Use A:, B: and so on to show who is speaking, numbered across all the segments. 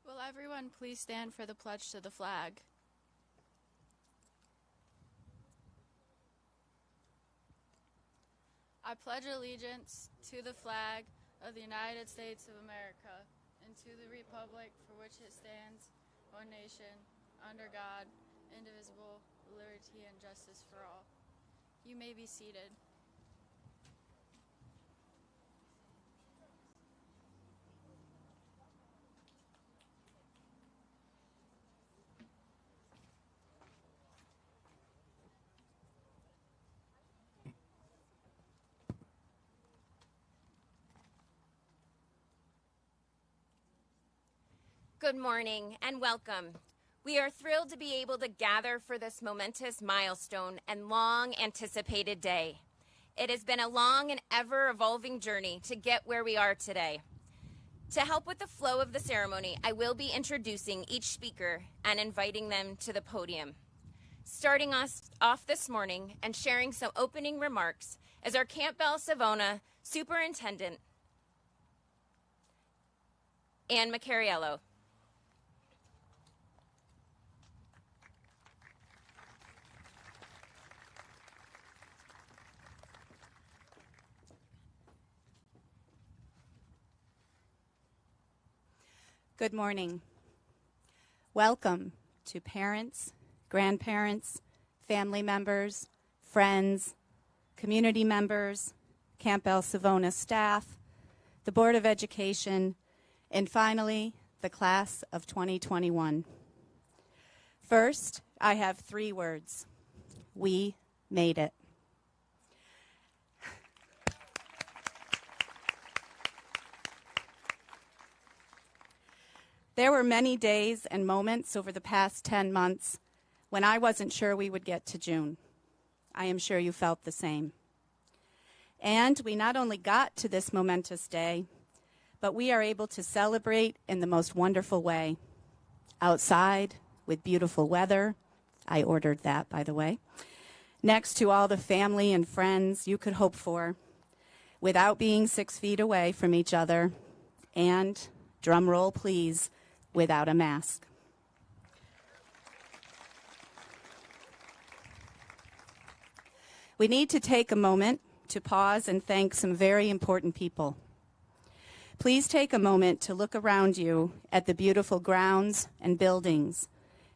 A: Will everyone please stand for the pledge to the flag? I pledge allegiance to the flag of the United States of America and to the republic for which it stands, one nation, under God, indivisible, with liberty and justice for all. You may be seated.
B: Good morning and welcome. We are thrilled to be able to gather for this momentous milestone and long anticipated day. It has been a long and ever evolving journey to get where we are today. To help with the flow of the ceremony, I will be introducing each speaker and inviting them to the podium. Starting us off this morning and sharing some opening remarks is our Campbell Savona Superintendent, Anne Macariello.
C: Good morning. Welcome to parents, grandparents, family members, friends, community members, Campbell Savona staff, the Board of Education, and finally, the class of 2021. First, I have 3 words. We made it. There were many days and moments over the past 10 months when I wasn't sure we would get to June. I am sure you felt the same. And we not only got to this momentous day, but we are able to celebrate in the most wonderful way. Outside, with beautiful weather. I ordered that, by the way. Next to all the family and friends you could hope for, without being 6 feet away from each other, and, drum roll please, without a mask. We need to take a moment to pause and thank some very important people. Please take a moment to look around you at the beautiful grounds and buildings.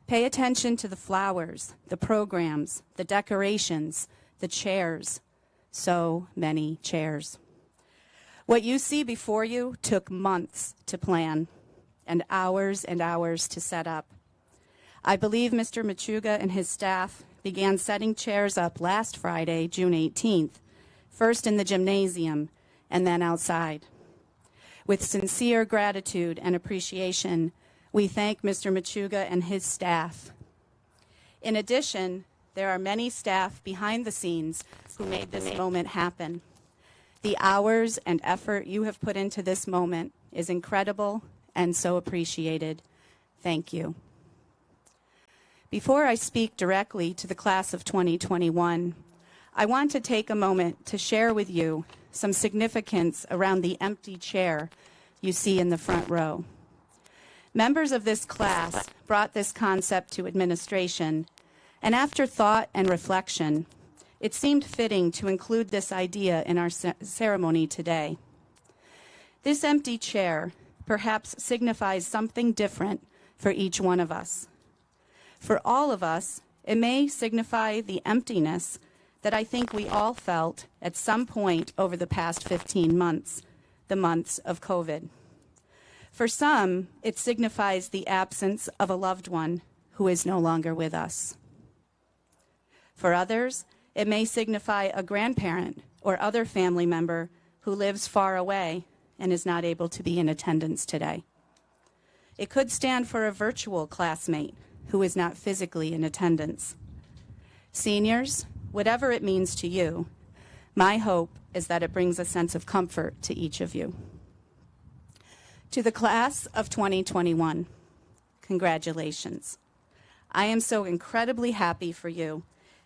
C: Pay attention to the flowers, the programs, the decorations, the chairs. So many chairs. What you see before you took months to plan and hours to set up. I believe Mr. Machuga and his staff began setting chairs up last Friday, June 18th, first in the gymnasium and then outside. With sincere gratitude and appreciation, we thank Mr. Machuga and his staff. In addition, there are many staff behind the scenes who made this moment happen. The hours and effort you have put into this moment is incredible and so appreciated. Thank you. Before I speak directly to the class of 2021, I want to take a moment to share with you some significance around the empty chair you see in the front row. Members of this class brought this concept to administration, and after thought and reflection, it seemed fitting to include this idea in our ceremony today. This empty chair perhaps signifies something different for each one of us. For all of us, it may signify the emptiness that I think we all felt at some point over the past 15 months, the months of COVID. For some, it signifies the absence of a loved one who is no longer with us. For others, it may signify a grandparent or other family member who lives far away and is not able to be in attendance today. It could stand for a virtual classmate who is not physically in attendance. Seniors, whatever it means to you, my hope is that it brings a sense of comfort to each of you. To the class of 2021, congratulations. I am so incredibly happy for you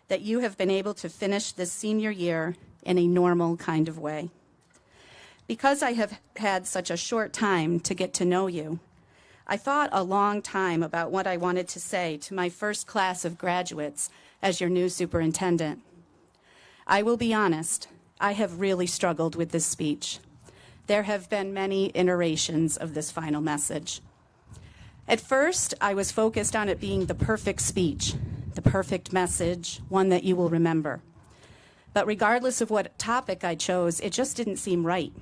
C: that you have been able to finish this senior year in a normal kind of way. Because I have had such a short time to get to know you, I thought a long time about what I wanted to say to my first class of graduates as your new superintendent. I will be honest, I have really struggled with this speech. There have been many iterations of this final message. At first, I was focused on it being the perfect speech, the perfect message, one that you will remember. But regardless of what topic I chose, it just didn't seem right.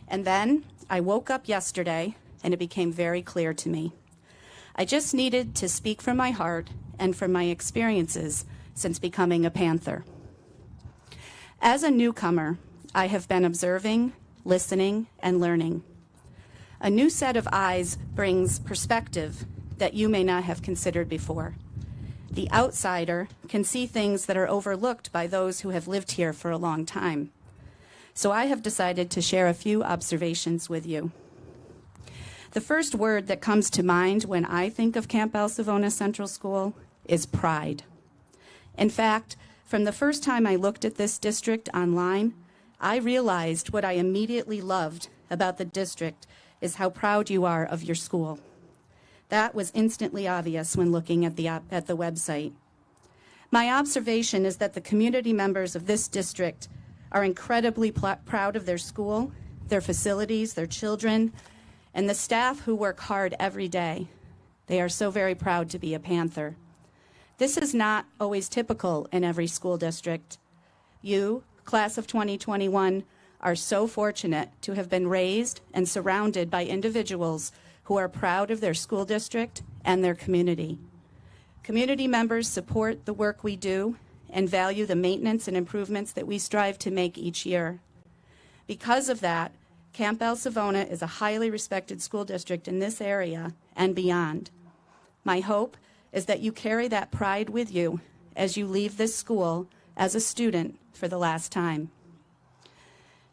C: And then I woke up yesterday, and it became very clear to me. I just needed to speak from my heart and from my experiences since becoming a Panther. As a newcomer, I have been observing, listening, and learning. A new set of eyes brings perspective that you may not have considered before. The outsider can see things that are overlooked by those who have lived here for a long time. So I have decided to share a few observations with you. The first word that comes to mind when I think of Campbell Savona Central School is pride. In fact, from the first time I looked at this district online, I realized what I immediately loved about the district is how proud you are of your school. That was instantly obvious when looking at the website. My observation is that the community members of this district are incredibly proud of their school, their facilities, their children, and the staff who work hard every day. They are so very proud to be a Panther. This is not always typical in every school district. You, class of 2021, are so fortunate to have been raised and surrounded by individuals who are proud of their school district and their community. Community members support the work we do and value the maintenance and improvements that we strive to make each year. Because of that, Campbell Savona is a highly respected school district in this area and beyond. My hope is that you carry that pride with you as you leave this school as a student for the last time.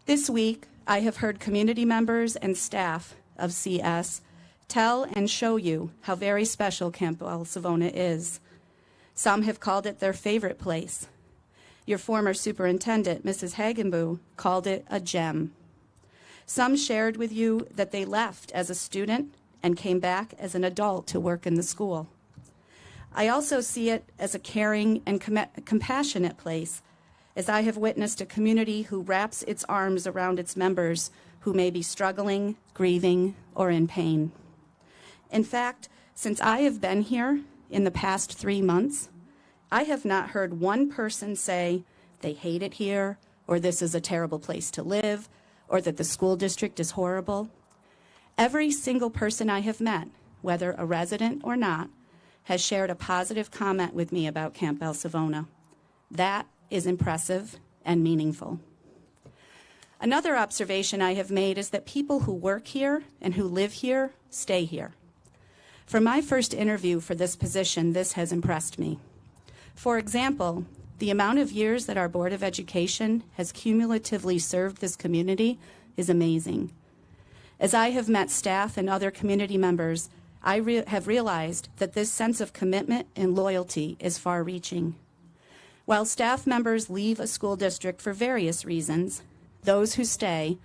C: This week, I have heard community members and staff of CS tell and show you how very special Campbell Savona is. Some have called it their favorite place. Your former superintendent, Mrs. Hagenbu, called it a gem. Some shared with you that they left as a student and came back as an adult to work in the school. I also see it as a caring and compassionate place, as I have witnessed a community who wraps its arms around its members who may be struggling, grieving, or in pain. In fact, since I have been here in the past 3 months, I have not heard one person say they hate it here, or this is a terrible place to live, or that the school district is horrible. Every single person I have met, whether a resident or not, has shared a positive comment with me about Campbell Savona. That is impressive and meaningful. Another observation I have made is that people who work here and who live here stay here. From my first interview for this position, this has impressed me. For example, the amount of years that our Board of Education has cumulatively served this community is amazing. As I have met staff and other community members, I have realized that this sense of commitment and loyalty is far-reaching. While staff members leave a school district for various reasons, those who stay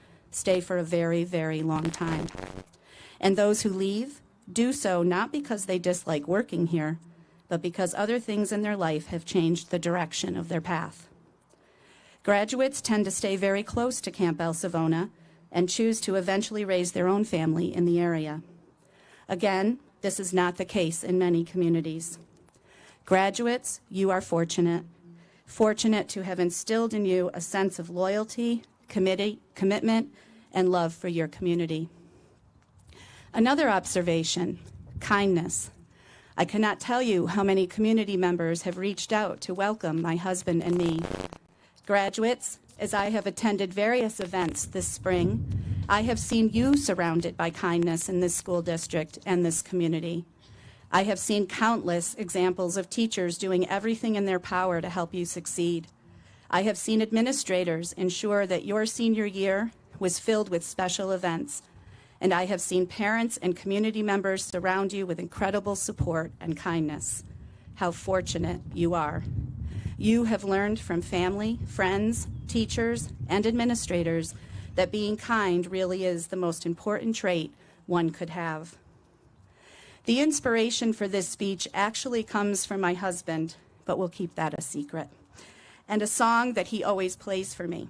C: for a very, very long time. And those who leave do so not because they dislike working here, but because other things in their life have changed the direction of their path. Graduates tend to stay very close to Campbell Savona and choose to eventually raise their own family in the area. Again, this is not the case in many communities. Graduates, you are fortunate to have instilled in you a sense of loyalty, commitment, and love for your community. Another observation, kindness. I cannot tell you how many community members have reached out to welcome my husband and me. Graduates, as I have attended various events this spring, I have seen you surrounded by kindness in this school district and this community. I have seen countless examples of teachers doing everything in their power to help you succeed. I have seen administrators ensure that your senior year was filled with special events. And I have seen parents and community members surround you with incredible support and kindness. How fortunate you are. You have learned from family, friends, teachers, and administrators that being kind really is the most important trait one could have. The inspiration for this speech actually comes from my husband, but we'll keep that a secret, and a song that he always plays for me.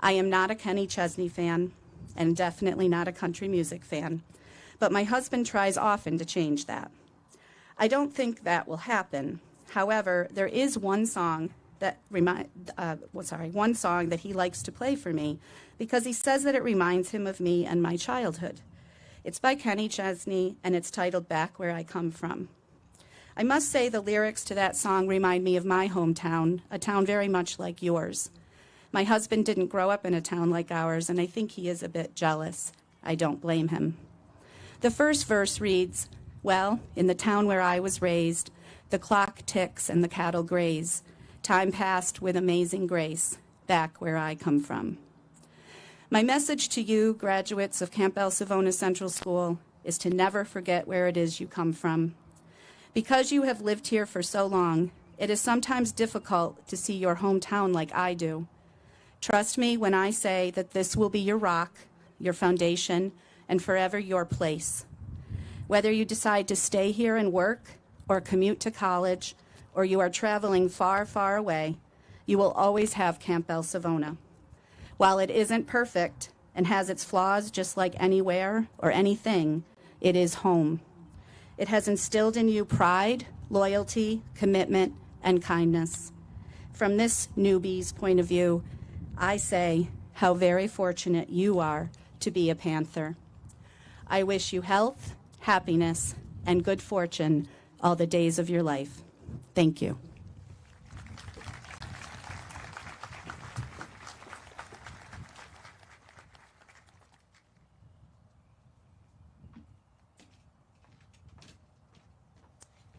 C: I am not a Kenny Chesney fan, and definitely not a country music fan, but my husband tries often to change that. I don't think that will happen. However, there is one song that he likes to play for me because he says that it reminds him of me and my childhood. It's by Kenny Chesney, and it's titled Back Where I Come From. I must say the lyrics to that song remind me of my hometown, a town very much like yours. My husband didn't grow up in a town like ours, and I think he is a bit jealous. I don't blame him. The first verse reads, well, in the town where I was raised, the clock ticks and the cattle graze. Time passed with amazing grace, back where I come from. My message to you, graduates of Campbell Savona Central School, is to never forget where it is you come from. Because you have lived here for so long, it is sometimes difficult to see your hometown like I do. Trust me when I say that this will be your rock, your foundation, and forever your place. Whether you decide to stay here and work, or commute to college, or you are traveling far, far away, you will always have Campbell Savona. While it isn't perfect and has its flaws just like anywhere or anything, it is home. It has instilled in you pride, loyalty, commitment, and kindness. From this newbie's point of view, I say how very fortunate you are to be a Panther. I wish you health, happiness, and good fortune all the days of your life. Thank you.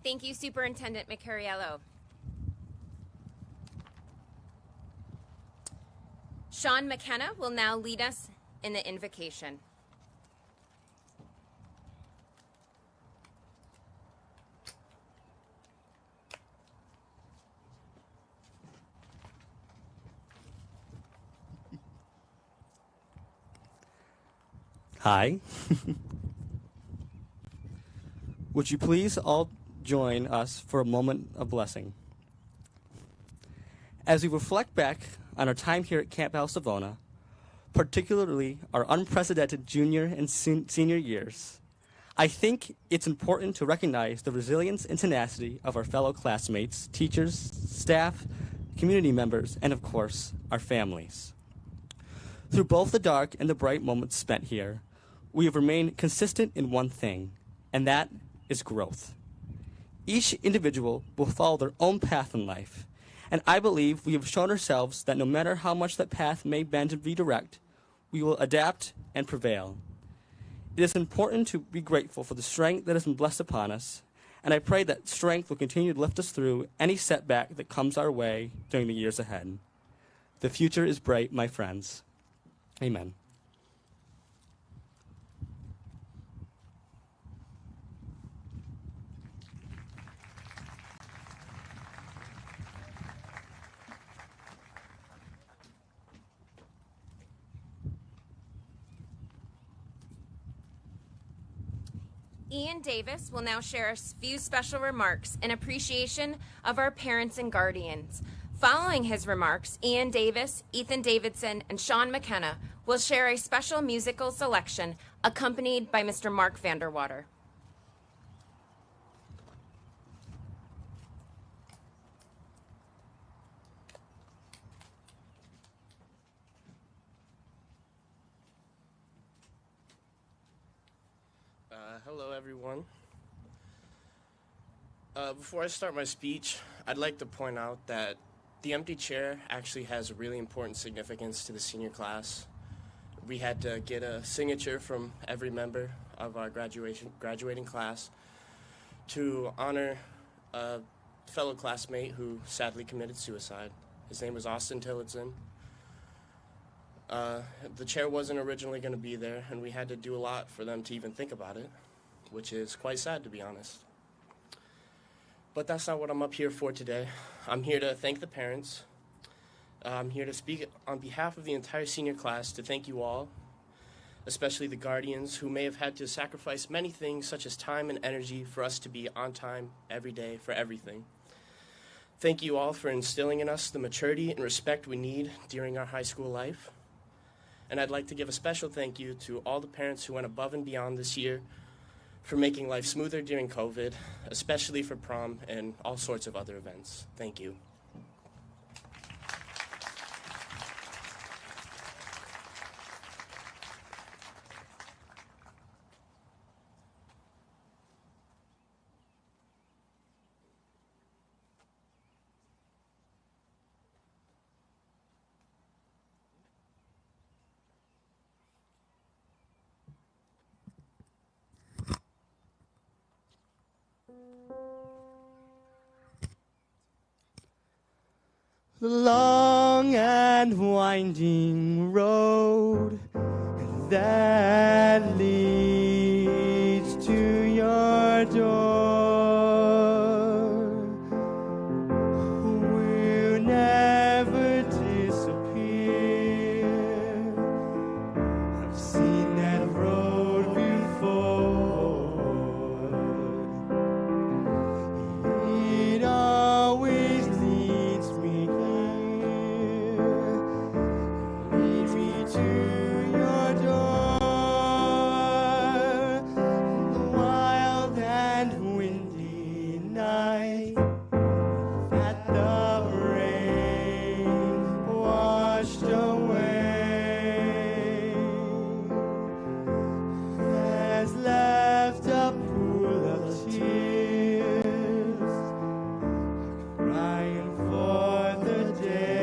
B: Thank you, Superintendent Micariello. Sean McKenna will now lead us in the invocation.
D: Hi. Would you please all join us for a moment of blessing? As we reflect back on our time here at Campbell Savona, particularly our unprecedented junior and senior years, I think it's important to recognize the resilience and tenacity of our fellow classmates, teachers, staff, community members, and of course, our families. Through both the dark and the bright moments spent here, we have remained consistent in one thing, and that is growth. Each individual will follow their own path in life, and I believe we have shown ourselves that no matter how much that path may bend and redirect, we will adapt and prevail. It is important to be grateful for the strength that has been blessed upon us, and I pray that strength will continue to lift us through any setback that comes our way during the years ahead. The future is bright, my friends. Amen.
B: Ian Davis will now share a few special remarks in appreciation of our parents and guardians. Following his remarks, Ian Davis, Ethan Davidson, and Sean McKenna will share a special musical selection accompanied by Mr. Mark Vanderwater.
E: Hello, everyone. Before I start my speech, I'd like to point out that the empty chair actually has a really important significance to the senior class. We had to get a signature from every member of our graduating class to honor a fellow classmate who sadly committed suicide. His name was Austin Tillotson. The chair wasn't originally going to be there, and we had to do a lot for them to even think about it, which is quite sad, to be honest. But that's not what I'm up here for today. I'm here to thank the parents. I'm here to speak on behalf of the entire senior class to thank you all. especially the guardians who may have had to sacrifice many things such as time and energy for us to be on time every day for everything. Thank you all for instilling in us the maturity and respect we need during our high school life. And I'd like to give a special thank you to all the parents who went above and beyond this year for making life smoother during COVID, especially for prom and all sorts of other events. Thank you.
D: The long and winding road that leads to your door will never disappear. I've seen that road before. It always leads me to your door. The wild and windy night that the rain washed away has left a pool of tears crying for the day.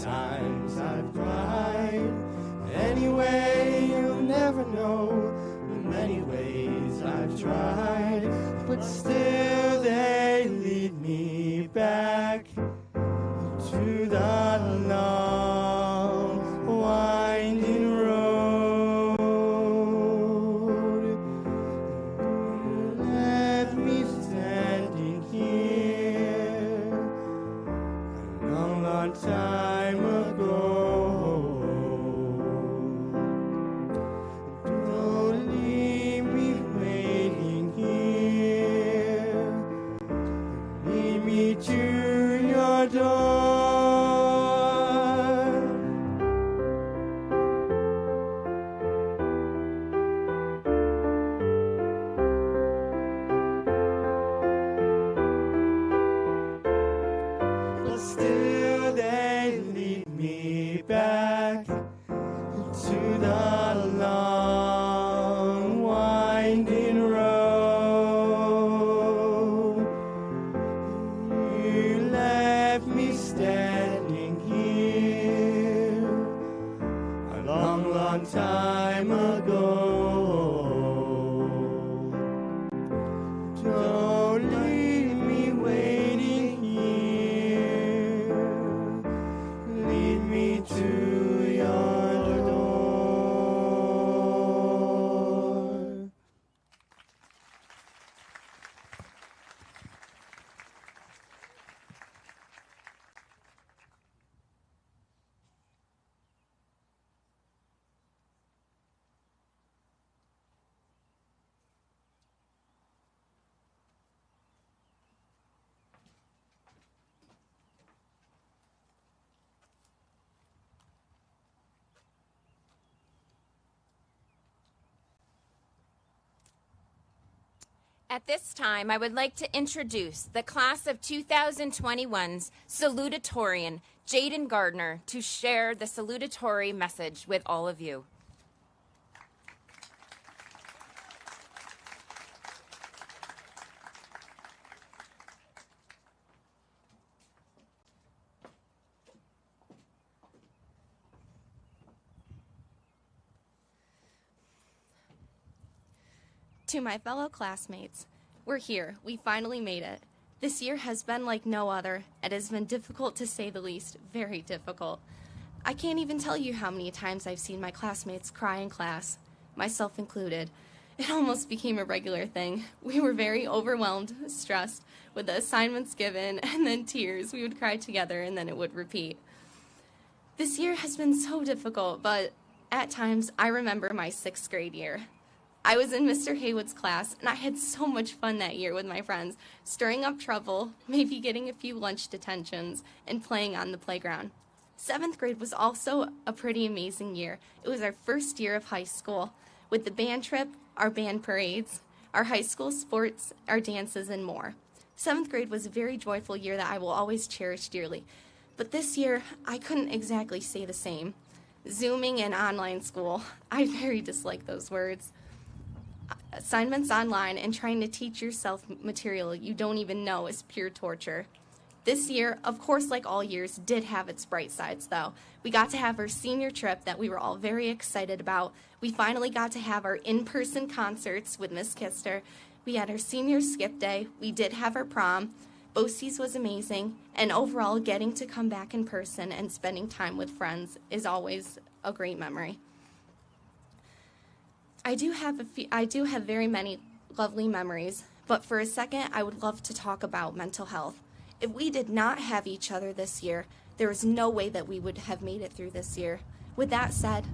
D: Times I've cried. Anyway, you'll never know the many ways I've tried, but still they lead me back to the long, winding road. You left me standing here a long, long time ago. Don't leave me waiting here. Lead me to your door. But still they lead me back to the long, winding road. You left me standing here a long, long time ago. Don't leave me waiting here. Lead me to your door.
B: At this time, I would like to introduce the class of 2021's salutatorian, Jaden Gardner, to share the salutatory message with all of you.
F: To my fellow classmates, we're here. We finally made it. This year has been like no other. It has been difficult, to say the least, very difficult. I can't even tell you how many times I've seen my classmates cry in class, myself included. It almost became a regular thing. We were very overwhelmed, stressed, with the assignments given, and then tears. We would cry together, and then it would repeat. This year has been so difficult, but at times I remember my 6th grade year. I was in Mr. Haywood's class, and I had so much fun that year with my friends, stirring up trouble, maybe getting a few lunch detentions, and playing on the playground. 7th grade was also a pretty amazing year. It was our first year of high school, with the band trip, our band parades, our high school sports, our dances, and more. 7th grade was a very joyful year that I will always cherish dearly. But this year, I couldn't exactly say the same. Zooming and online school, I very dislike those words. Assignments online and trying to teach yourself material you don't even know is pure torture. This year, of course, like all years, did have its bright sides, though. We got to have our senior trip that we were all very excited about. We finally got to have our in-person concerts with Miss Kister. We had our senior skip day. We did have our prom. BOCES was amazing. And overall, getting to come back in person and spending time with friends is always a great memory. I do have very many lovely memories, but for a second, I would love to talk about mental health. If we did not have each other this year, there is no way that we would have made it through this year. With that said,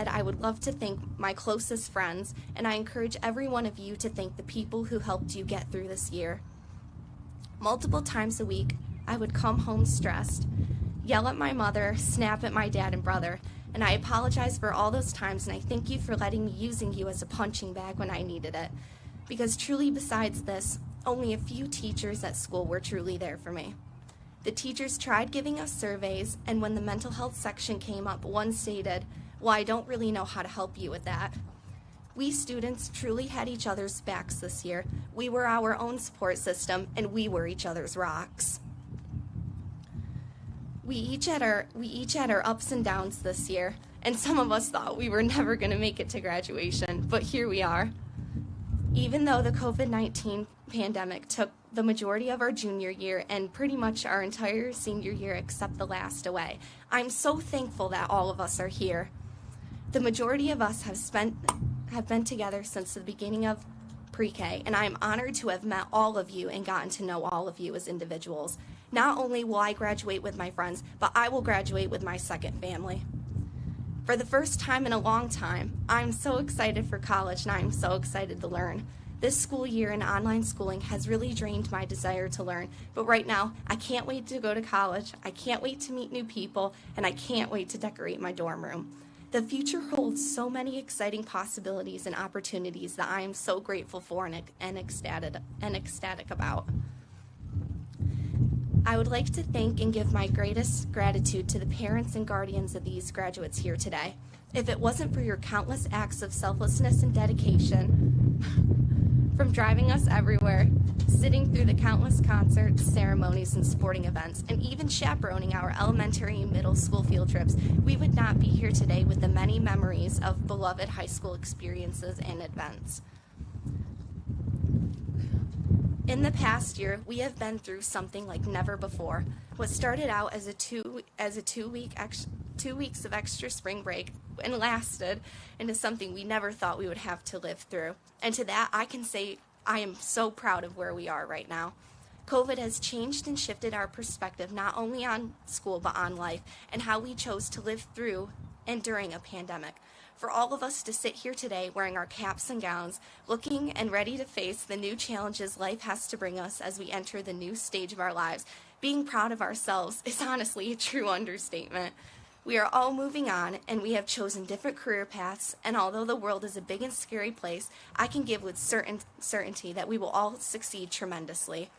F: I would love to thank my closest friends, and I encourage every one of you to thank the people who helped you get through this year. Multiple times a week, I would come home stressed, yell at my mother, snap at my dad and brother, and I apologize for all those times, and I thank you for letting me using you as a punching bag when I needed it. Because truly, besides this, only a few teachers at school were truly there for me. The teachers tried giving us surveys, and when the mental health section came up, one stated, "Well, I don't really know how to help you with that." We students truly had each other's backs this year. We were our own support system, and we were each other's rocks. We each had our ups and downs this year, and some of us thought we were never going to make it to graduation, but here we are. Even though the COVID-19 pandemic took the majority of our junior year and pretty much our entire senior year except the last away, I'm so thankful that all of us are here. The majority of us have been together since the beginning of pre-K, and I am honored to have met all of you and gotten to know all of you as individuals. Not only will I graduate with my friends, but I will graduate with my second family. For the first time in a long time, I'm so excited for college, and I'm so excited to learn. This school year in online schooling has really drained my desire to learn, but right now, I can't wait to go to college, I can't wait to meet new people, and I can't wait to decorate my dorm room. The future holds so many exciting possibilities and opportunities that I am so grateful for and ecstatic about. I would like to thank and give my greatest gratitude to the parents and guardians of these graduates here today. If it wasn't for your countless acts of selflessness and dedication, from driving us everywhere, sitting through the countless concerts, ceremonies, and sporting events, and even chaperoning our elementary and middle school field trips, we would not be here today with the many memories of beloved high school experiences and events. In the past year, we have been through something like never before. What started out as two weeks of extra spring break and lasted into something we never thought we would have to live through. And to that, I can say I am so proud of where we are right now. COVID has changed and shifted our perspective not only on school but on life and how we chose to live through and during a pandemic. For all of us to sit here today wearing our caps and gowns, looking and ready to face the new challenges life has to bring us as we enter the new stage of our lives, being proud of ourselves is honestly a true understatement. We are all moving on, and we have chosen different career paths, and although the world is a big and scary place, I can give with certainty that we will all succeed tremendously.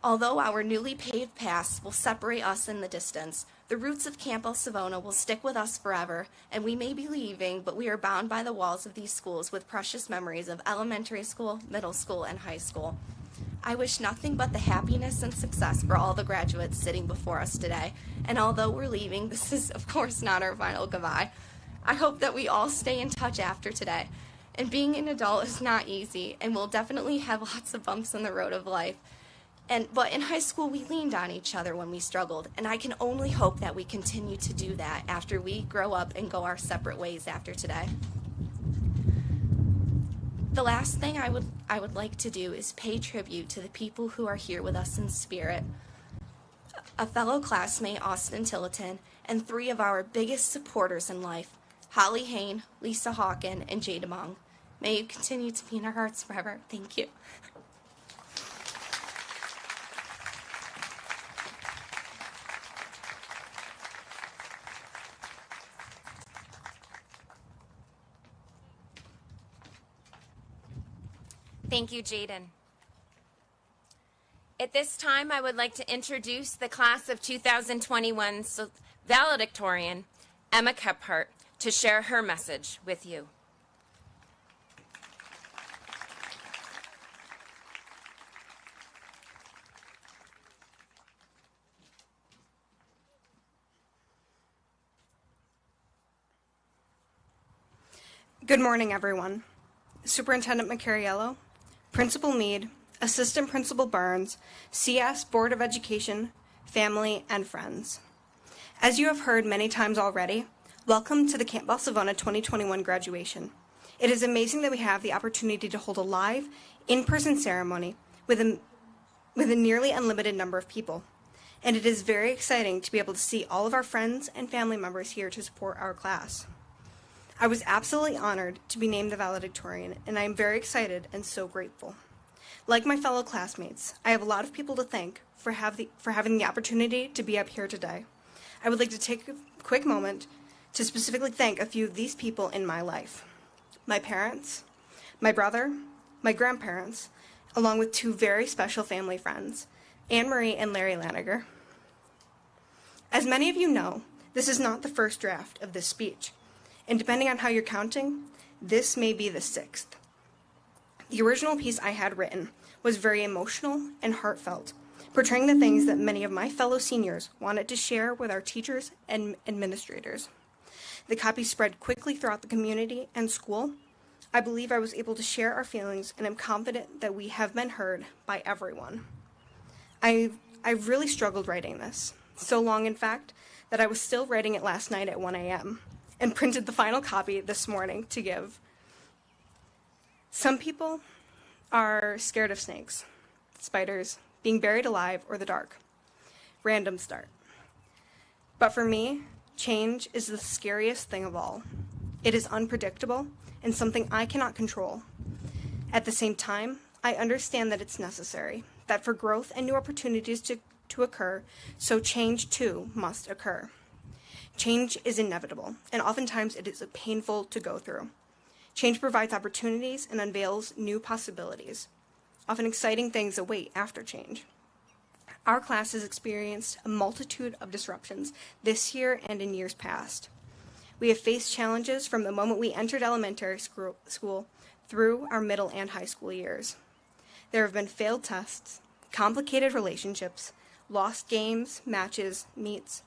F: Although our newly paved paths will separate us in the distance, the roots of Campbell, Savona will stick with us forever, and we may be leaving, but we are bound by the walls of these schools with precious memories of elementary school, middle school, and high school. I wish nothing but the happiness and success for all the graduates sitting before us today, and although we're leaving, this is of course not our final goodbye. I hope that we all stay in touch after today. And being an adult is not easy, and we'll definitely have lots of bumps in the road of life. But in high school, we leaned on each other when we struggled, and I can only hope that we continue to do that after we grow up and go our separate ways after today. The last thing I would like to do is pay tribute to the people who are here with us in spirit. A fellow classmate, Austin Tilleton, and 3 of our biggest supporters in life, Holly Hain, Lisa Hawken, and Jada Mong. May you continue to be in our hearts forever. Thank you.
B: Thank you, Jaden. At this time, I would like to introduce the class of 2021 valedictorian, Emma Kephart, to share her message with you.
G: Good morning, everyone. Superintendent Macariello, Principal Mead, Assistant Principal Burns, CS Board of Education, family, and friends. As you have heard many times already, welcome to the Campbell Savona 2021 graduation. It is amazing that we have the opportunity to hold a live, in-person ceremony with a nearly unlimited number of people. And it is very exciting to be able to see all of our friends and family members here to support our class. I was absolutely honored to be named the valedictorian, and I am very excited and so grateful. Like my fellow classmates, I have a lot of people to thank for having the opportunity to be up here today. I would like to take a quick moment to specifically thank a few of these people in my life. My parents, my brother, my grandparents, along with 2 very special family friends, Anne Marie and Larry Laniger. As many of you know, this is not the first draft of this speech. And depending on how you're counting, this may be the 6th. The original piece I had written was very emotional and heartfelt, portraying the things that many of my fellow seniors wanted to share with our teachers and administrators. The copy spread quickly throughout the community and school. I believe I was able to share our feelings, and I'm confident that we have been heard by everyone. I've really struggled writing this, so long in fact that I was still writing it last night at 1 a.m. and printed the final copy this morning to give. Some people are scared of snakes, spiders, being buried alive, or the dark. Random start. But for me, change is the scariest thing of all. It is unpredictable and something I cannot control. At the same time, I understand that it's necessary, that for growth and new opportunities to occur, so change too must occur. Change is inevitable, and oftentimes it is painful to go through. Change provides opportunities and unveils new possibilities. Often exciting things await after change. Our class has experienced a multitude of disruptions this year and in years past. We have faced challenges from the moment we entered elementary school through our middle and high school years. There have been failed tests, complicated relationships, lost games, matches, meets,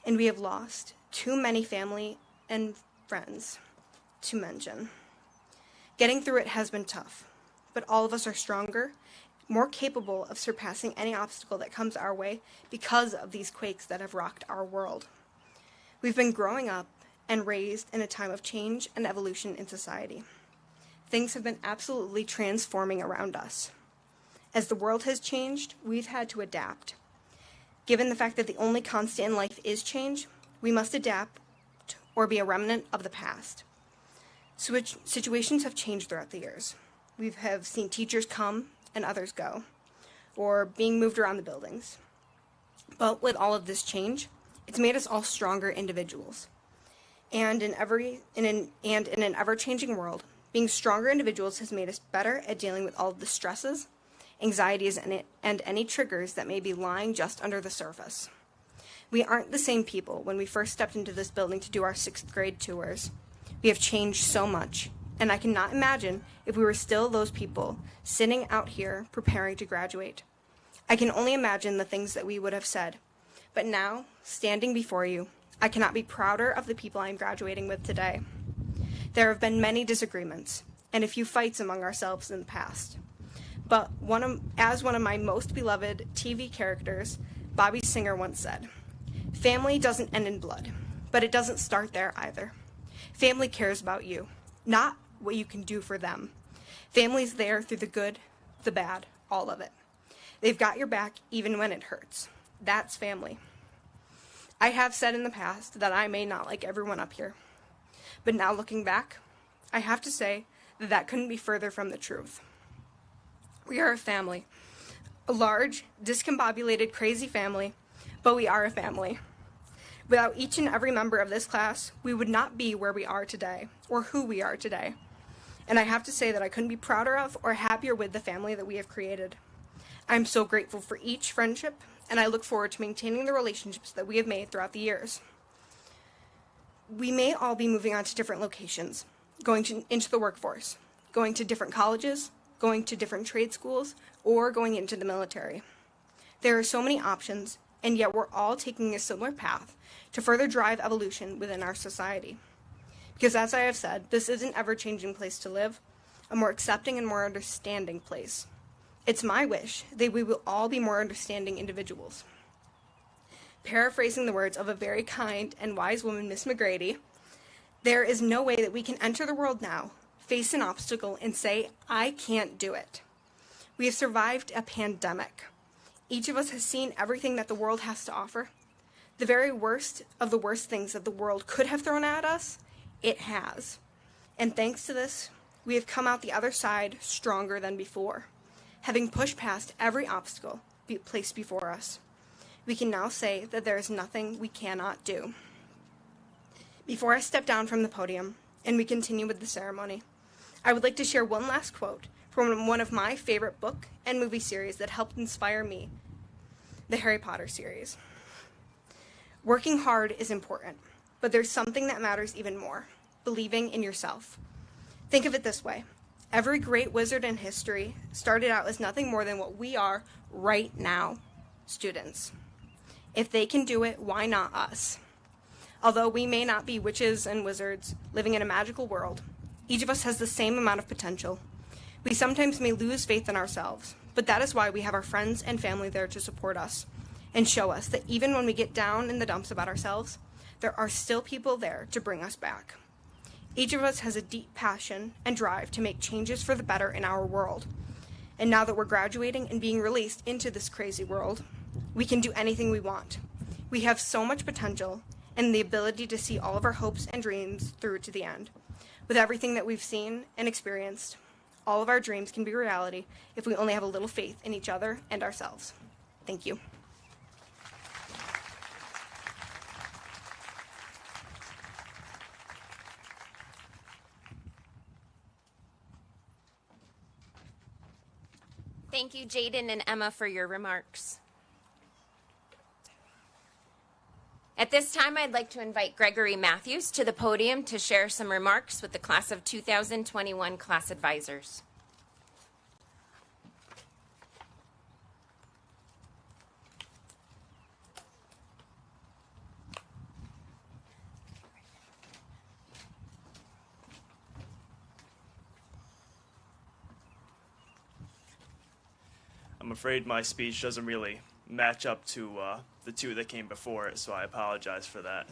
G: and we have lost too many family and friends to mention. Getting through it has been tough, but all of us are stronger, more capable of surpassing any obstacle that comes our way because of these quakes that have rocked our world. We've been growing up and raised in a time of change and evolution in society. Things have been absolutely transforming around us. As the world has changed, we've had to adapt. Given the fact that the only constant in life is change, we must adapt or be a remnant of the past. Situations have changed throughout the years. We have seen teachers come and others go, or being moved around the buildings. But with all of this change, it's made us all stronger individuals. And in an ever-changing world, being stronger individuals has made us better at dealing with all of the stresses, anxieties, and any triggers that may be lying just under the surface. We aren't the same people when we first stepped into this building to do our 6th grade tours. We have changed so much, and I cannot imagine if we were still those people sitting out here preparing to graduate. I can only imagine the things that we would have said. But now, standing before you, I cannot be prouder of the people I am graduating with today. There have been many disagreements and a few fights among ourselves in the past. but as one of my most beloved TV characters, Bobby Singer, once said, "Family doesn't end in blood, but it doesn't start there either. Family cares about you, not what you can do for them. Family's there through the good, the bad, all of it. They've got your back even when it hurts. That's family." I have said in the past that I may not like everyone up here, but now looking back, I have to say that that couldn't be further from the truth. We are a family, a large, discombobulated, crazy family, but we are a family. Without each and every member of this class, we would not be where we are today, or who we are today. And I have to say that I couldn't be prouder of or happier with the family that we have created. I'm so grateful for each friendship, and I look forward to maintaining the relationships that we have made throughout the years. We may all be moving on to different locations, into the workforce, going to different colleges, going to different trade schools, or going into the military. There are so many options, and yet we're all taking a similar path to further drive evolution within our society. Because as I have said, this is an ever-changing place to live, a more accepting and more understanding place. It's my wish that we will all be more understanding individuals. Paraphrasing the words of a very kind and wise woman, Miss McGrady, there is no way that we can enter the world now, face an obstacle, and say, "I can't do it." We have survived a pandemic. Each of us has seen everything that the world has to offer. The very worst of the worst things that the world could have thrown at us, it has. And thanks to this, we have come out the other side stronger than before. Having pushed past every obstacle placed before us, we can now say that there is nothing we cannot do. Before I step down from the podium and we continue with the ceremony, I would like to share one last quote from one of my favorite book and movie series that helped inspire me, the Harry Potter series. "Working hard is important, but there's something that matters even more: believing in yourself." Think of it this way. Every great wizard in history started out as nothing more than what we are right now, students. If they can do it, why not us? Although we may not be witches and wizards living in a magical world, each of us has the same amount of potential. We sometimes may lose faith in ourselves, but that is why we have our friends and family there to support us and show us that even when we get down in the dumps about ourselves, there are still people there to bring us back. Each of us has a deep passion and drive to make changes for the better in our world. And now that we're graduating and being released into this crazy world, we can do anything we want. We have so much potential and the ability to see all of our hopes and dreams through to the end. With everything that we've seen and experienced, all of our dreams can be reality if we only have a little faith in each other and ourselves. Thank you.
B: Thank you, Jaden and Emma, for your remarks. At this time, I'd like to invite Gregory Matthews to the podium to share some remarks with the class of 2021 class advisors.
H: I'm afraid my speech doesn't really match up to the two that came before it, so I apologize for that.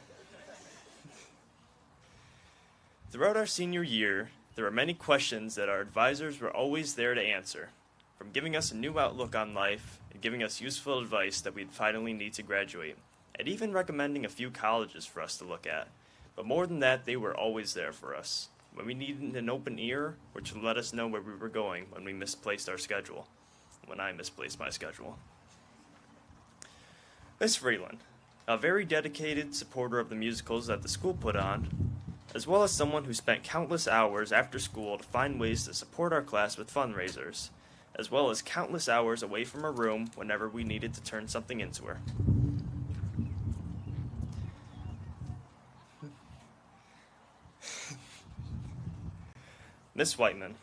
H: Throughout our senior year, there were many questions that our advisors were always there to answer, from giving us a new outlook on life and giving us useful advice that we'd finally need to graduate, and even recommending a few colleges for us to look at. But more than that, they were always there for us, when we needed an open ear or to let us know where we were going when we misplaced our schedule. When I misplaced my schedule. Miss Freeland, a very dedicated supporter of the musicals that the school put on, as well as someone who spent countless hours after school to find ways to support our class with fundraisers, as well as countless hours away from her room whenever we needed to turn something into her. Miss Whiteman,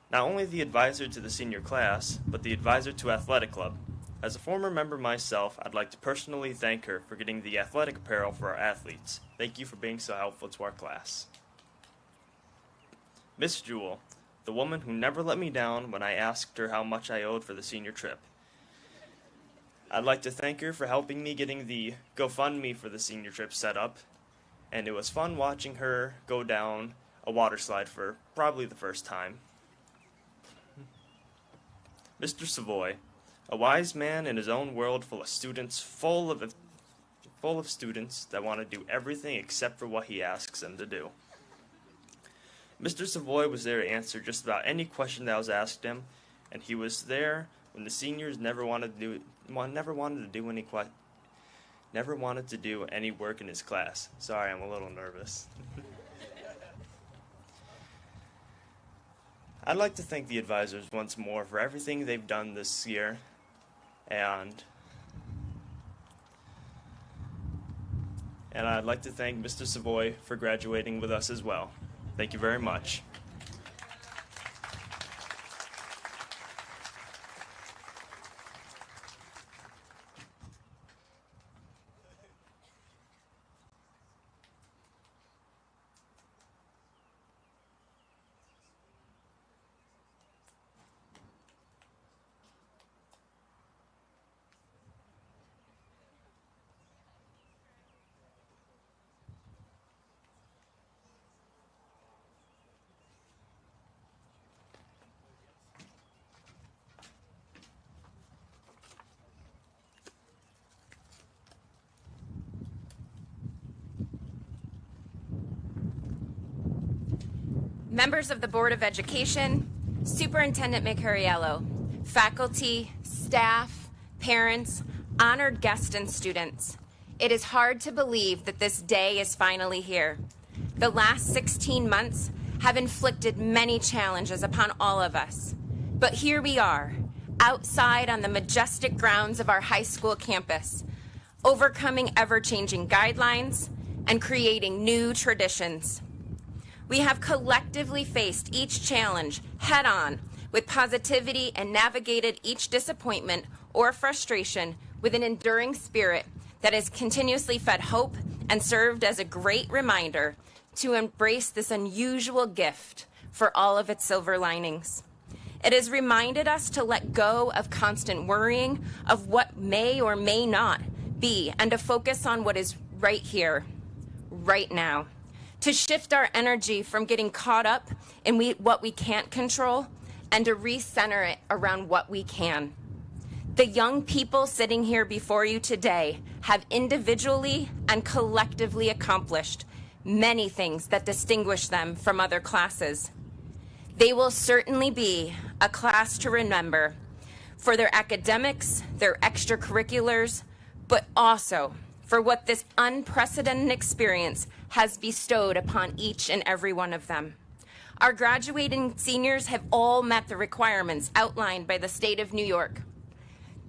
H: not only the advisor to the senior class, but the advisor to Athletic Club. As a former member myself, I'd like to personally thank her for getting the athletic apparel for our athletes. Thank you for being so helpful to our class. Miss Jewell, the woman who never let me down when I asked her how much I owed for the senior trip. I'd like to thank her for helping me getting the GoFundMe for the senior trip set up, and it was fun watching her go down a water slide for probably the first time. Mr. Savoy, a wise man in his own world full of students, full of students that want to do everything except for what he asks them to do. Mr. Savoy was there to answer just about any question that was asked him, and he was there when the seniors never wanted to do any work in his class. Sorry, I'm a little nervous. I'd like to thank the advisors once more for everything they've done this year, and I'd like to thank Mr. Savoy for graduating with us as well. Thank you very much.
B: Members of the Board of Education, Superintendent Micariello, faculty, staff, parents, honored guests, and students. It is hard to believe that this day is finally here. The last 16 months have inflicted many challenges upon all of us. But here we are, outside on the majestic grounds of our high school campus, overcoming ever-changing guidelines and creating new traditions. We have collectively faced each challenge head-on with positivity and navigated each disappointment or frustration with an enduring spirit that has continuously fed hope and served as a great reminder to embrace this unusual gift for all of its silver linings. It has reminded us to let go of constant worrying of what may or may not be and to focus on what is right here, right now. To shift our energy from getting caught up in what we can't control and to recenter it around what we can. The young people sitting here before you today have individually and collectively accomplished many things that distinguish them from other classes. They will certainly be a class to remember for their academics, their extracurriculars, but also for what this unprecedented experience has bestowed upon each and every one of them. Our graduating seniors have all met the requirements outlined by the state of New York.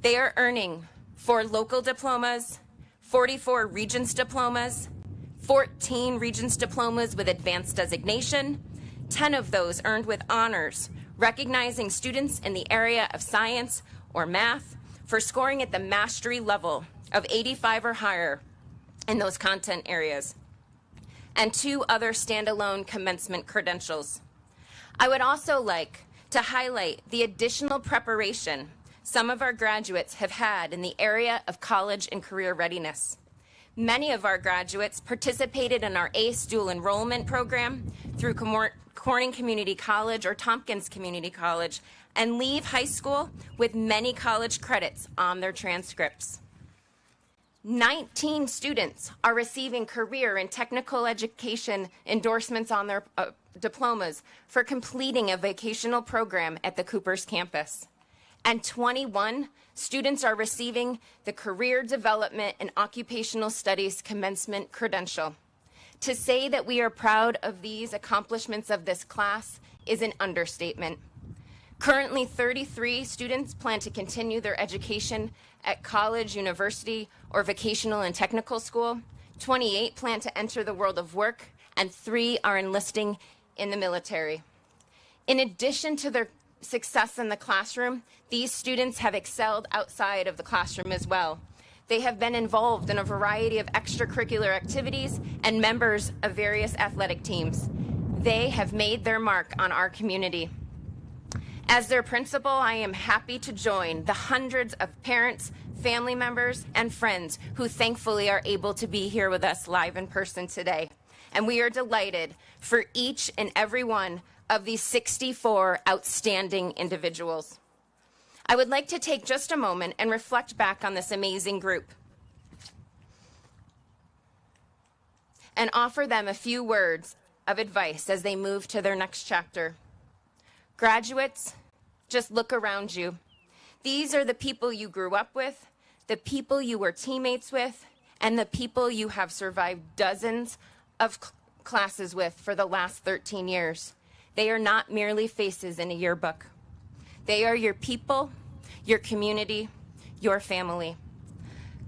B: They are earning 4 local diplomas, 44 Regents diplomas, 14 Regents diplomas with advanced designation, 10 of those earned with honors, recognizing students in the area of science or math for scoring at the mastery level of 85 or higher in those content areas, and 2 other standalone commencement credentials. I would also like to highlight the additional preparation some of our graduates have had in the area of college and career readiness. Many of our graduates participated in our ACE dual enrollment program through Corning Community College or Tompkins Community College and leave high school with many college credits on their transcripts. 19 students are receiving career and technical education endorsements on their diplomas for completing a vocational program at the Cooper's campus. And 21 students are receiving the Career Development and Occupational Studies Commencement Credential. To say that we are proud of these accomplishments of this class is an understatement. Currently, 33 students plan to continue their education at college, university, or vocational and technical school. 28 plan to enter the world of work, and 3 are enlisting in the military. In addition to their success in the classroom, these students have excelled outside of the classroom as well. They have been involved in a variety of extracurricular activities and members of various athletic teams. They have made their mark on our community. As their principal, I am happy to join the hundreds of parents, family members, and friends who thankfully are able to be here with us live in person today. And we are delighted for each and every one of these 64 outstanding individuals. I would like to take just a moment and reflect back on this amazing group and offer them a few words of advice as they move to their next chapter. Graduates, just look around you. These are the people you grew up with, the people you were teammates with, and the people you have survived dozens of classes with for the last 13 years. They are not merely faces in a yearbook. They are your people, your community, your family.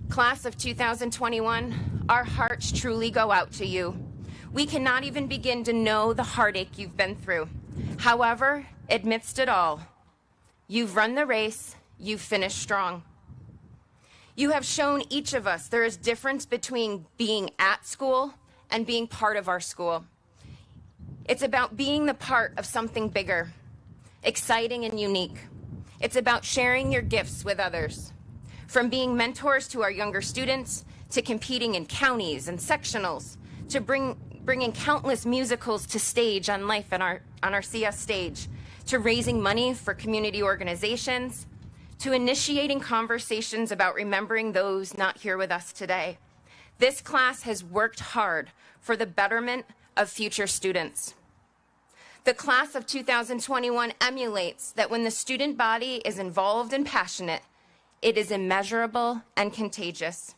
B: Class of 2021, our hearts truly go out to you. We cannot even begin to know the heartache you've been through. However, amidst it all, you've run the race, you've finished strong. You have shown each of us there is difference between being at school and being part of our school. It's about being the part of something bigger, exciting and unique. It's about sharing your gifts with others. From being mentors to our younger students, to competing in counties and sectionals, to bringing countless musicals to stage on life on our CS stage, to raising money for community organizations, to initiating conversations about remembering those not here with us today. This class has worked hard for the betterment of future students. The class of 2021 emulates that when the student body is involved and passionate, it is immeasurable and contagious.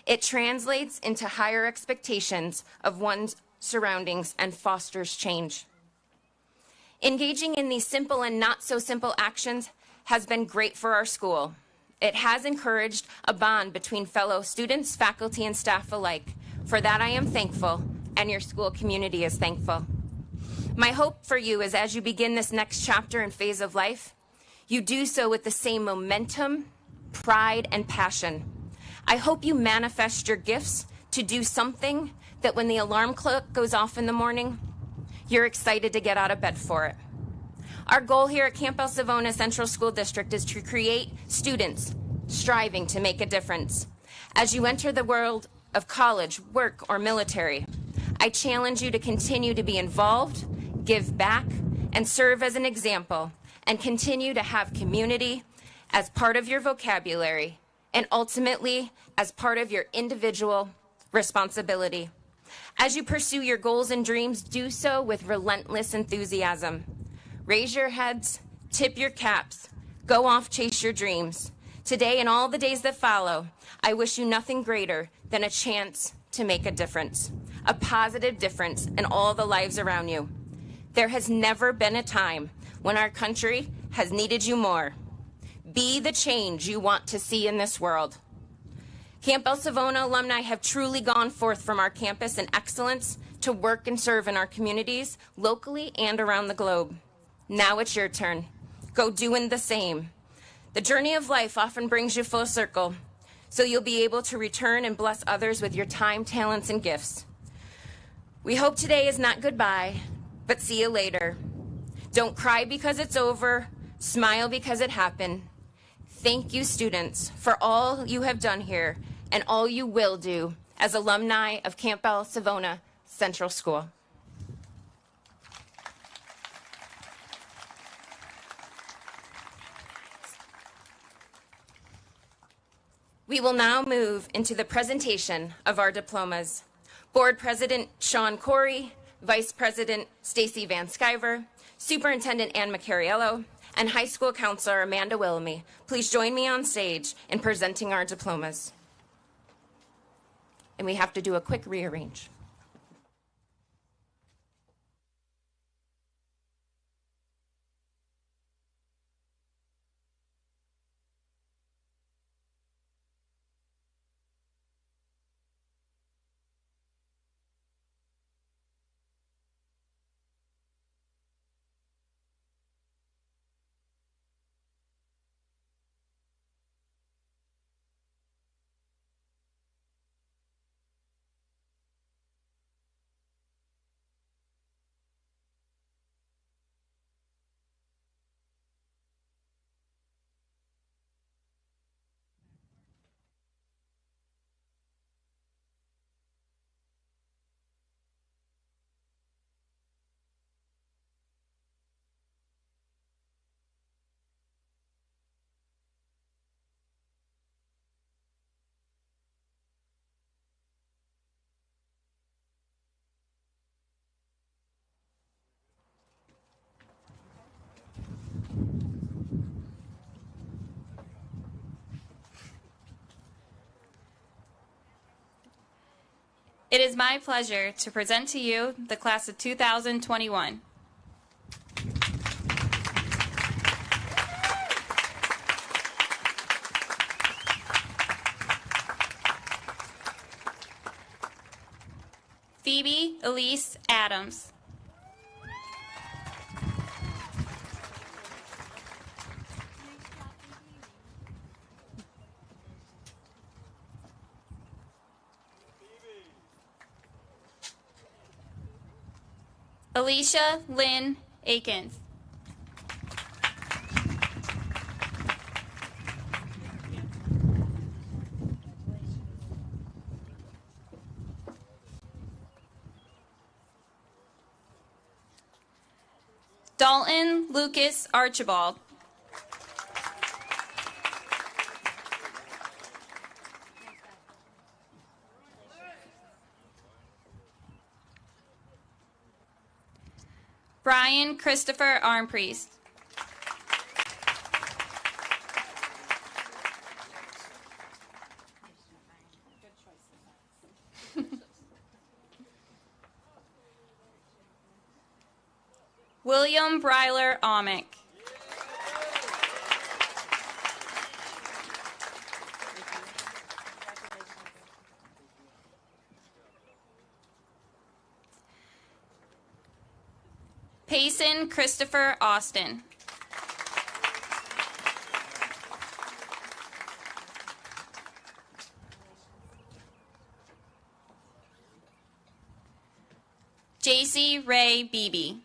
B: It translates into higher expectations of one's surroundings and fosters change. Engaging in these simple and not so simple actions has been great for our school. It has encouraged a bond between fellow students, faculty, and staff alike. For that I am thankful, and your school community is thankful. My hope for you is as you begin this next chapter and phase of life, you do so with the same momentum, pride, and passion. I hope you manifest your gifts to do something that when the alarm clock goes off in the morning, you're excited to get out of bed for it. Our goal here at Campbell Savona Central School District is to create students striving to make a difference. As you enter the world of college, work, or military, I challenge you to continue to be involved, give back, and serve as an example, and continue to have community as part of your vocabulary, and ultimately as part of your individual responsibility. As you pursue your goals and dreams, do so with relentless enthusiasm. Raise your heads, tip your caps, go off, chase your dreams. Today and all the days that follow, I wish you nothing greater than a chance to make a difference, a positive difference in all the lives around you. There has never been a time when our country has needed you more. Be the change you want to see in this world. Campbell Savona alumni have truly gone forth from our campus in excellence to work and serve in our communities, locally and around the globe. Now it's your turn. Go doing the same. The journey of life often brings you full circle, so you'll be able to return and bless others with your time, talents, and gifts. We hope today is not goodbye, but see you later. Don't cry because it's over. Smile because it happened. Thank you, students, for all you have done here and all you will do as alumni of Campbell Savona Central School. We will now move into the presentation of our diplomas. Board President Sean Corey, Vice President Stacy Van Sciver, Superintendent Ann Macariello, and High School Counselor Amanda Willoughby, please join me on stage in presenting our diplomas. And we have to do a quick rearrange.
I: It is my pleasure to present to you the class of 2021. Phoebe Elise Adams. Alicia Lynn Akins. Dalton Lucas Archibald. Brian Christopher Armpriest. William Bryler Amick. Payson Christopher Austin. JC Ray Beebe.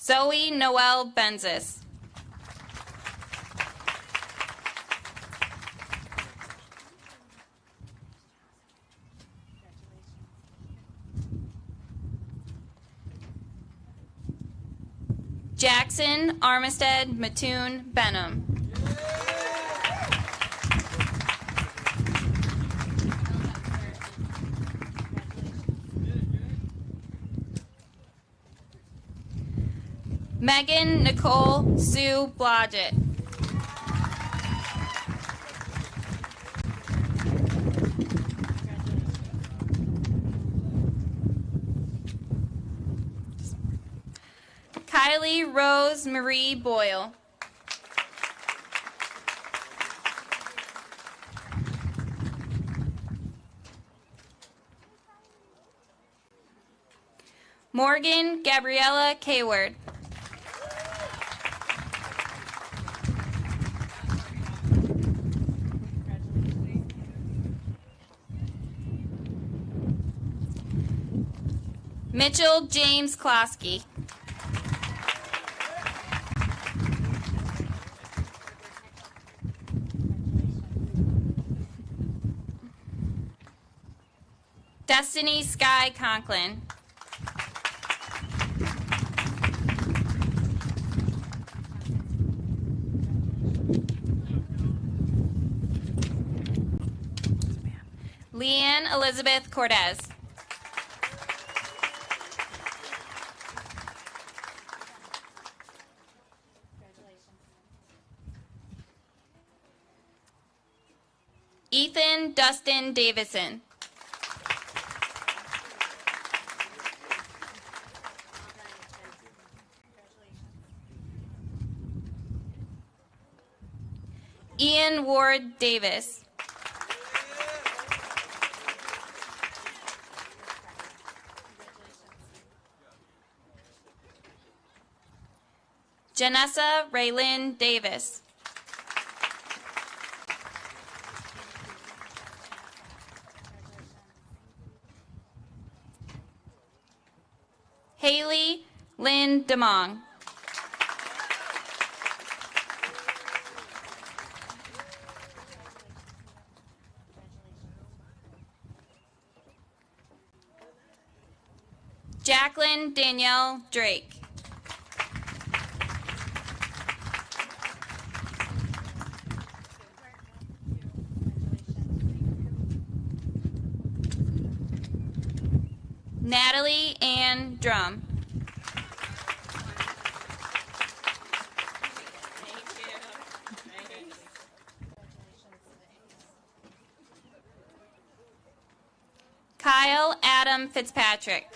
I: Zoe Noel Benzis. Jackson Armistead Mattoon Benham. Megan Nicole Sue Blodgett. Kylie Rose Marie Boyle. Morgan Gabriella Kayward. Mitchell James Klosky. Destiny Sky Conklin. Leanne Elizabeth Cortez. Ethan Dustin Davison. Ian Ward Davis. Janessa Raylyn Davis. Haley Lynn DeMong. Jacqueline Danielle Drake. Natalie Ann Drum. Kyle Adam Fitzpatrick.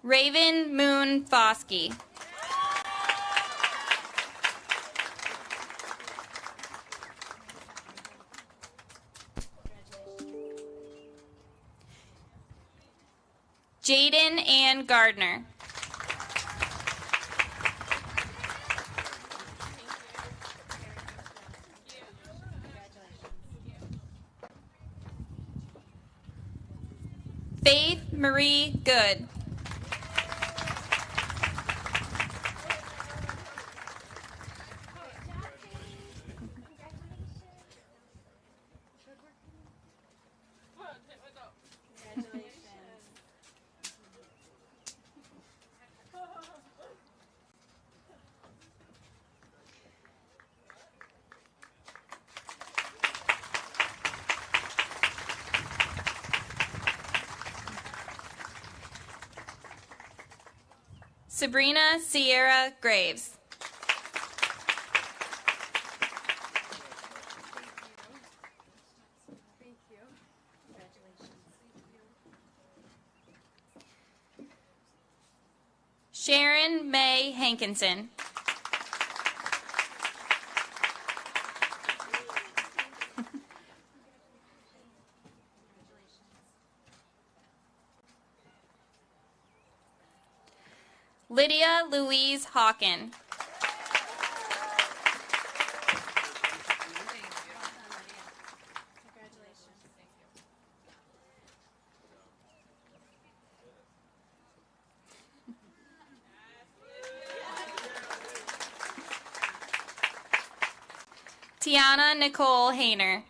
I: Raven Moon Foskey. Jaden Ann Gardner. Faith Marie Good. Sabrina Sierra Graves. Sharon May Hankinson. Lydia Louise Hawken. Tiana Nicole Hayner.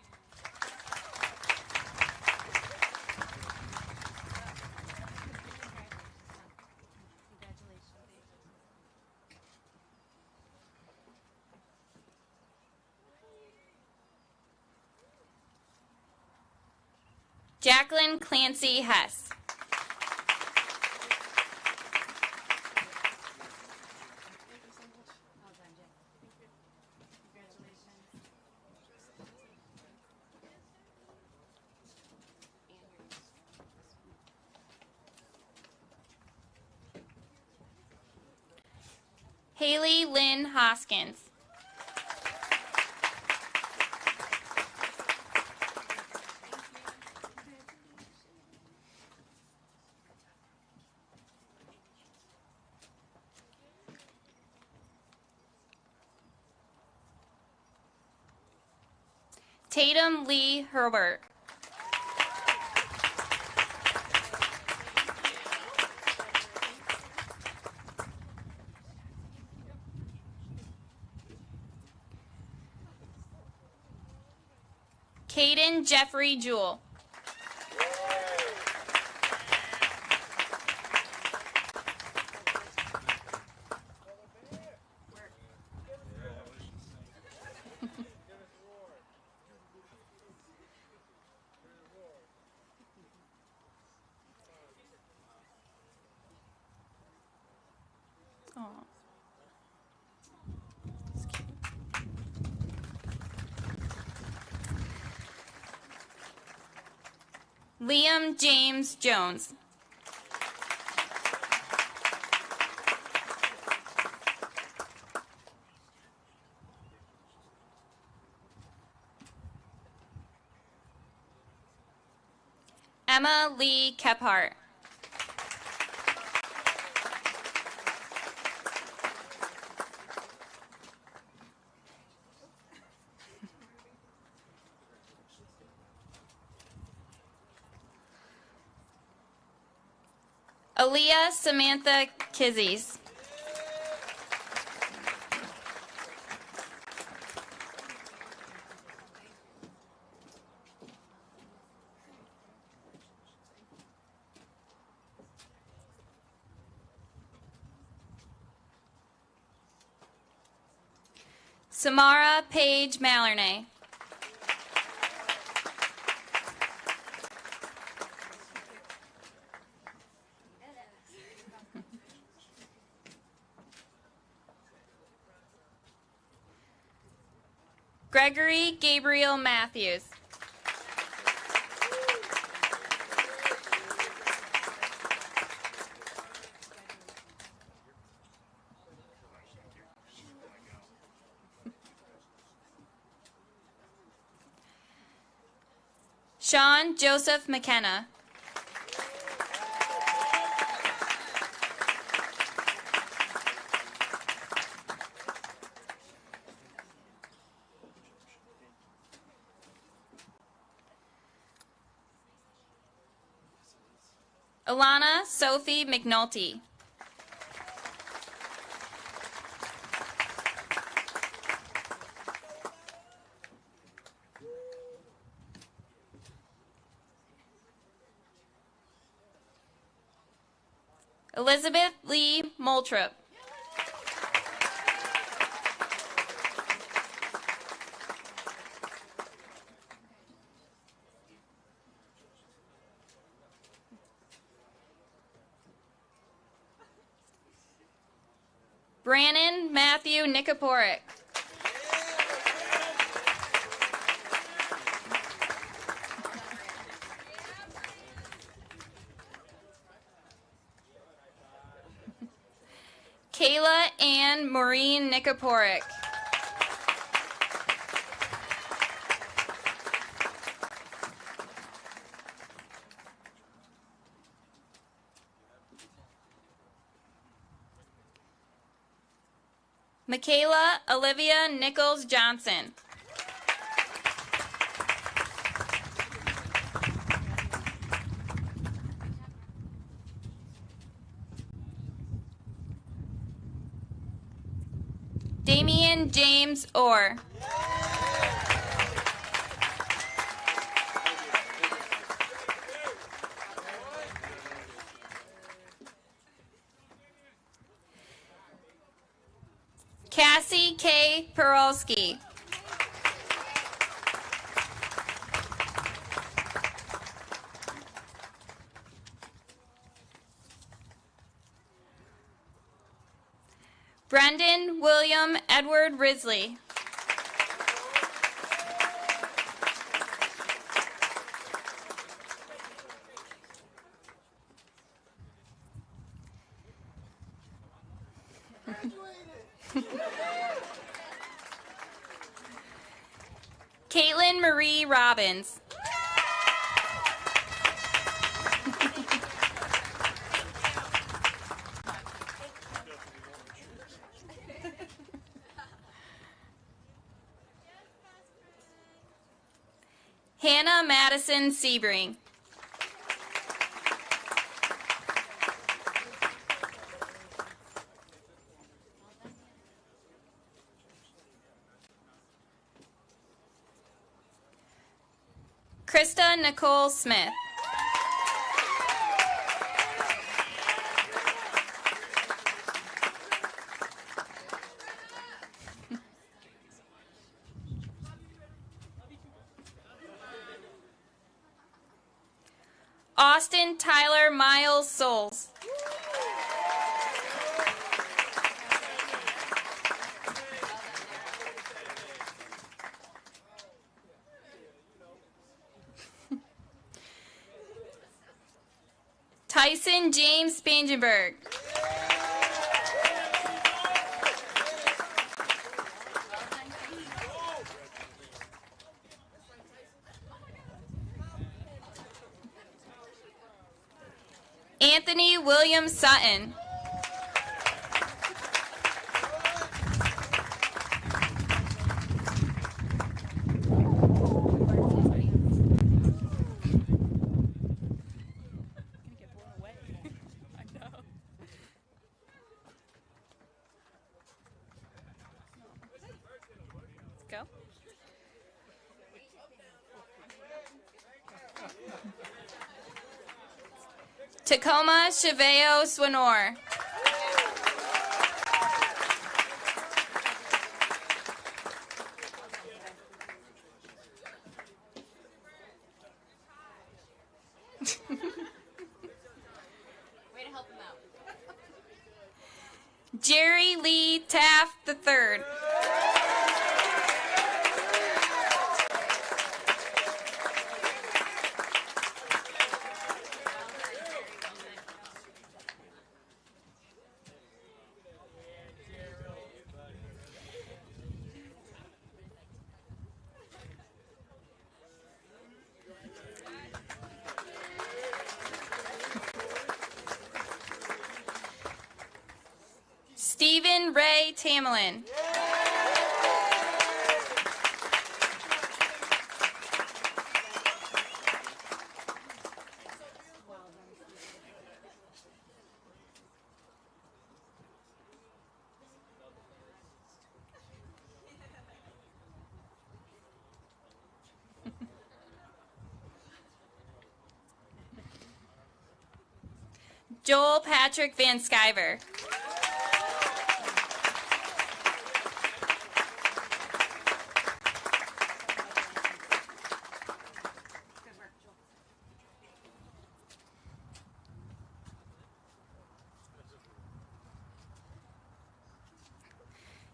I: Jacqueline Clancy Hess. Haley Lynn Hoskins. Tatum Lee Herbert. Caden Jeffrey Jewell. Liam James Jones. Emma Lee Kephart. Aaliyah Samantha Kizzies. Samara Paige Mallernay. Gregory Gabriel Matthews. Sean Joseph McKenna. Alana Sophie McNulty. Elizabeth Lee Moultrop. Brannon Matthew Nikoporic. Kayla Ann Maureen Nikoporic. Michaela Olivia Nichols Johnson. Damian James Orr. Cassie K. Perolski. Brendan William Edward Risley. Caitlin Marie Robbins. Hannah Madison Sebring. Krista Nicole Smith. Austin Tyler Miles Souls. Tyson James Spangenberg. Anthony William Sutton. Go. Tacoma Cheveo Swinor. Lee Taft III. Stephen Ray Tamelin. Joel Patrick Van Sciver.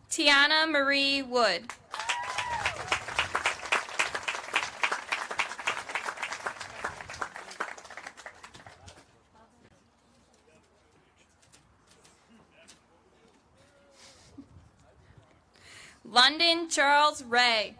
I: Tiana Marie Wood. London Charles Ray.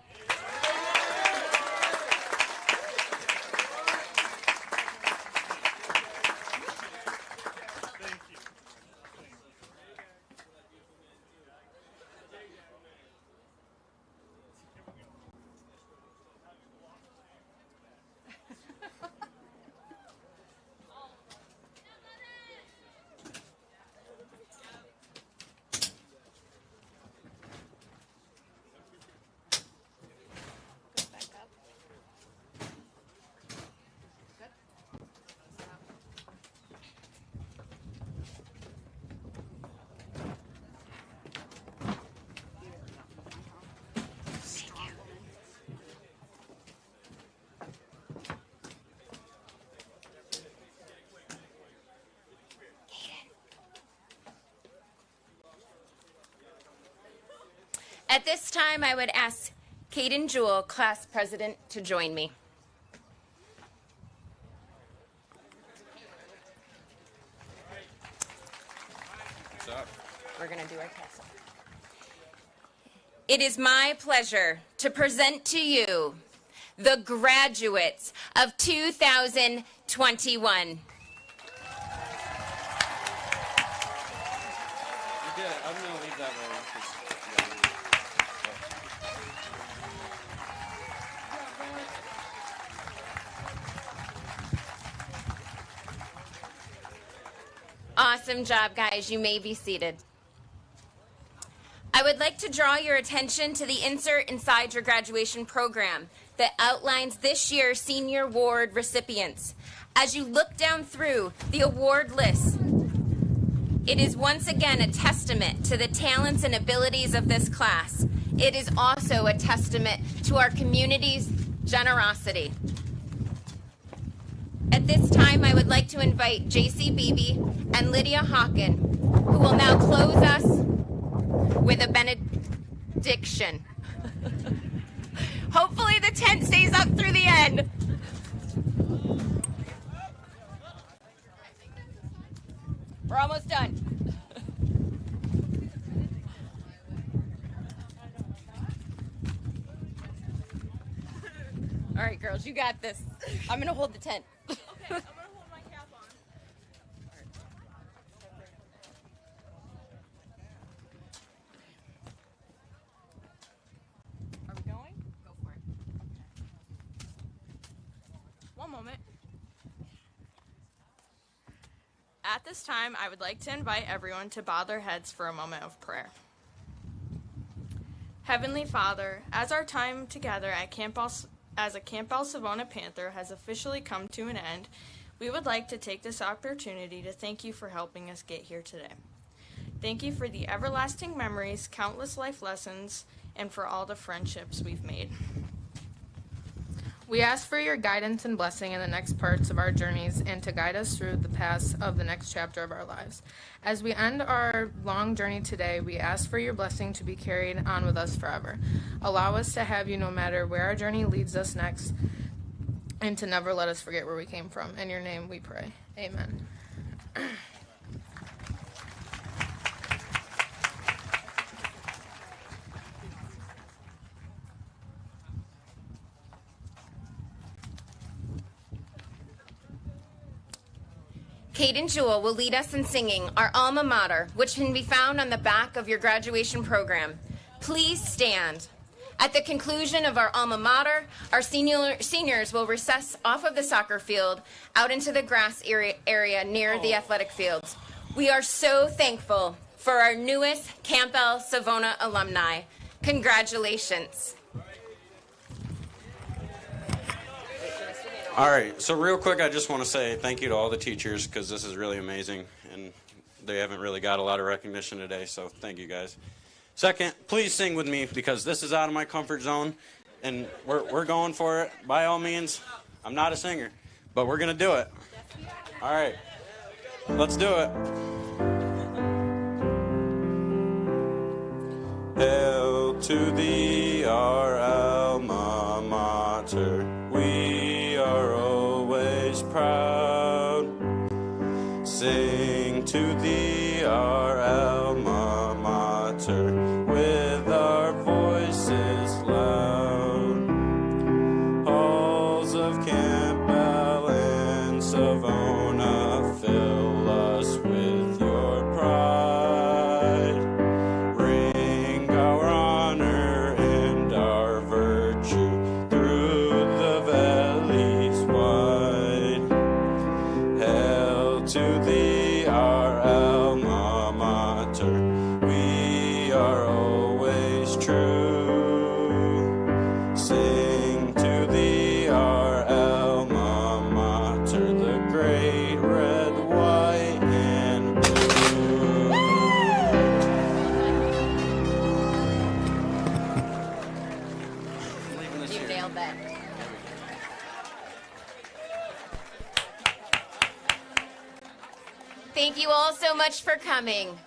B: At this time, I would ask Caden Jewell, class president, to join me.
J: What's up?
B: We're going to do our test. It is my pleasure to present to you the graduates of 2021.
J: You did. I'm going to leave that way.
B: Awesome job, guys. You may be seated. I would like to draw your attention to the insert inside your graduation program that outlines this year's Senior Award recipients. As you look down through the award list, it is once again a testament to the talents and abilities of this class. It is also a testament to our community's generosity. At this time, I would like to invite J.C. Beebe and Lydia Hawken, who will now close us with a benediction. Hopefully the tent stays up through the end. We're almost done. All right, girls, you got this. I'm going to hold the tent.
K: Okay, I'm going to hold my cap on. Are we going? Go for it. Okay. One moment. At this time, I would like to invite everyone to bow their heads for a moment of prayer. Heavenly Father, as our time together at Campbell as a Campbell Savona Panther has officially come to an end, we would like to take this opportunity to thank you for helping us get here today. Thank you for the everlasting memories, countless life lessons, and for all the friendships we've made.
L: We ask for your guidance and blessing in the next parts of our journeys and to guide us through the paths of the next chapter of our lives. As we end our long journey today, we ask for your blessing to be carried on with us forever. Allow us to have you no matter where our journey leads us next, and to never let us forget where we came from. In your name we pray. Amen.
B: Kate and Jewel will lead us in singing our alma mater, which can be found on the back of your graduation program. Please stand. At the conclusion of our alma mater, our seniors will recess off of the soccer field out into the grass area near the athletic fields. We are so thankful for our newest Campbell Savona alumni. Congratulations.
J: All right, so real quick, I just want to say thank you to all the teachers because this is really amazing, and they haven't really got a lot of recognition today, so thank you guys. Second, please sing with me because this is out of my comfort zone, and we're going for it. By all means, I'm not a singer, but we're going to do it. All right, let's do it. Hail to thee, our alma mater. We are always proud. Sing to thee, our alma mater, with our voices loud. Halls of Campbell and Savona, fill us with your pride. Ring our honor and our virtue through the valleys wide. Hail to thee, our alma mater. We are always true. Sing to thee, our alma mater, the great red, white, and blue.
B: You nailed that. Thank you all so much for coming.